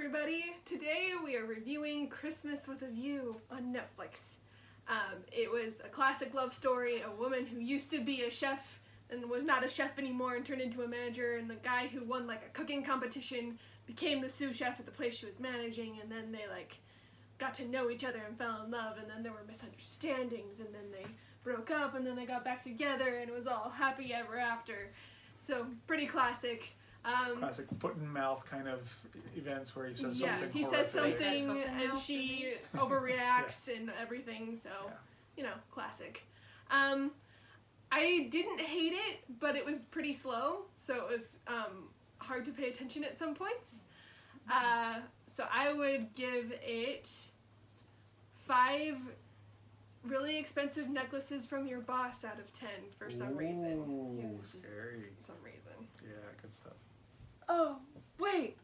everybody. Today we are reviewing Christmas with a View on Netflix. It was a classic love story, a woman who used to be a chef and was not a chef anymore and turned into a manager, and the guy who won like a cooking competition became the sous chef at the place she was managing, and then they got to know each other and fell in love, and then there were misunderstandings, and then they broke up, and then they got back together, and it was all happy ever after. So pretty classic. Classic foot and mouth kind of events where he says something horrific. He says something and she overreacts and everything, so, you know, classic. I didn't hate it, but it was pretty slow, so it was hard to pay attention at some points. So I would give it 5 really expensive necklaces from your boss out of 10 for some reason. Ooh, scary. Some reason. Yeah, good stuff. Oh, wait.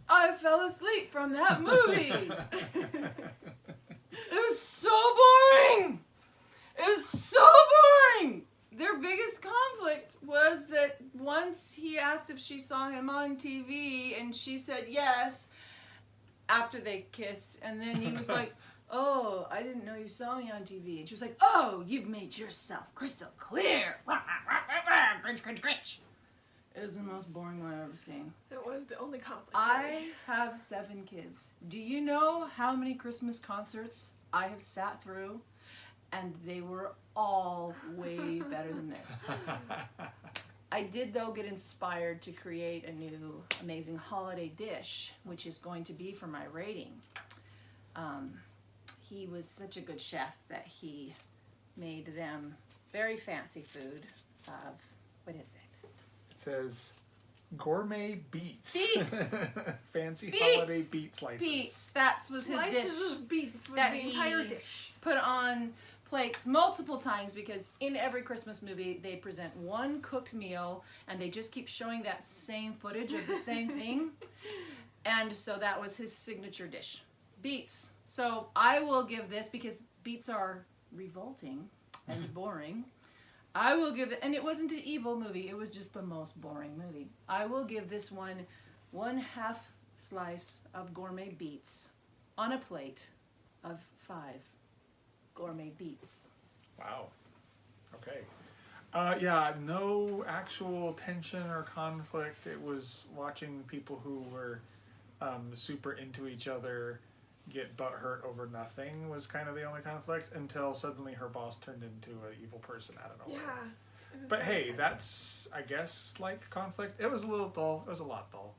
I fell asleep from that movie. It was so boring. It was so boring. Their biggest conflict was that once he asked if she saw him on TV and she said yes after they kissed, and then he was like, oh, I didn't know you saw me on TV. And she was like, oh, you've made yourself crystal clear. Grinch, grinch, grinch. It was the most boring one I've ever seen. It was the only conflict. I have 7 kids. Do you know how many Christmas concerts I have sat through? And they were all way better than this. I did, though, get inspired to create a new amazing holiday dish, which is going to be for my rating. He was such a good chef that he made them very fancy food of, what is it? It says gourmet beets. Beets! Fancy Beets! holiday beet slices. Beets. That was his dish. Slices of beets was that the entire he dish. Put on plates multiple times, because in every Christmas movie they present one cooked meal and they just keep showing that same footage of the same thing. And so that was his signature dish. Beets. So I will give this, because beets are revolting and boring. I will give it, and it wasn't an evil movie, it was just the most boring movie. I will give this one half slice of gourmet beets on a plate of 5 gourmet beets. Wow. Okay. Yeah, no actual tension or conflict. It was watching people who were super into each other get butthurt over nothing was kind of the only conflict, until suddenly her boss turned into an evil person out of nowhere. Yeah. But hey, that's, I guess, like conflict. It was a little dull. It was a lot dull.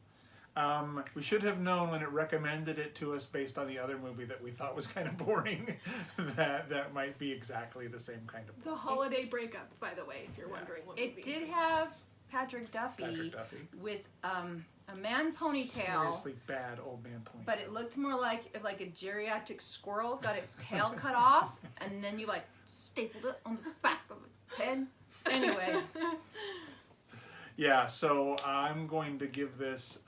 We should have known when it recommended it to us based on the other movie that we thought was kind of boring, that might be exactly the same kind of The Holiday Breakup, by the way, if you're wondering what movie. It did have Patrick Duffy with a man ponytail. Seriously bad old man ponytail. But it looked more like if a geriatric squirrel got its tail cut off, and then you stapled it on the back of its head. Anyway. Yeah, so I'm going to give this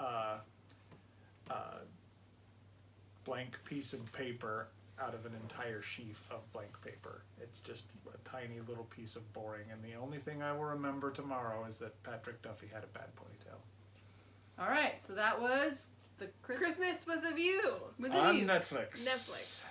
blank piece of paper out of an entire sheaf of blank paper. It's just a tiny little piece of boring, and the only thing I will remember tomorrow is that Patrick Duffy had a bad ponytail. All right, so that was the Christmas with a View. With a on View. Netflix. Netflix.